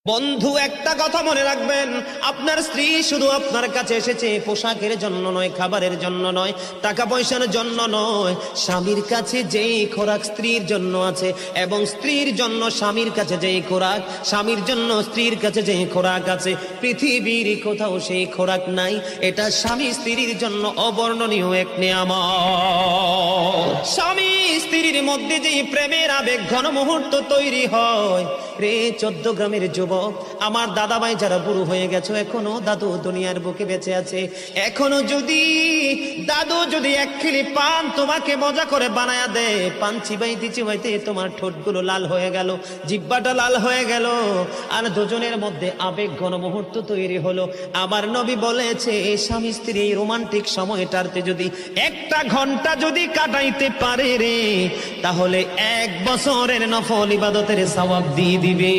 বন্ধু, একটা কথা মনে রাখবেন, আপনার স্ত্রী শুধু আপনার কাছে এসেছে পোশাকের জন্য নয়, খাবারের জন্য নয়, টাকা পয়সার জন্য নয়। স্বামীর কাছে যেই খোরাক স্ত্রীর জন্য আছে, এবং স্ত্রীর জন্য স্বামীর কাছে যেই খোরাক, স্বামীর জন্য স্ত্রীর কাছে যেই খোরাক আছে, পৃথিবীর কোথাও সেই খোরাক নাই। এটা স্বামী স্ত্রীর জন্য অবর্ণনীয় এক নিয়ামত। স্বামী স্ত্রীর মধ্যে যেই প্রেমের আবেগ ঘন মুহূর্ত তৈরি হয় রে 14 গ্রামের যুবক, আমার দাদা ভাই যারা বুড়ো হয়ে গেছো, এখনো দাদু দুনিয়ার বুকে বেঁচে আছে, এখনো যদি দাদু যদি এক খিলি পান তোমাকে মজা করে বানায়া দেয়, পান চিবাইতে চিবাইতে তোমার ঠোঁটগুলো লাল হয়ে গেল, জিহ্বাটা লাল হয়ে গেল, আর দুজনের মধ্যে আবেগ ঘন মুহূর্ত তৈরি হলো। আমার নবী বলেছে, স্বামী স্ত্রী রোমান্টিক সময়টাতে যদি 1টা ঘন্টা যদি কাটাইতে পারে রে, তাহলে 1 বছরের নফল ইবাদতের সওয়াব দিয়ে দিবে।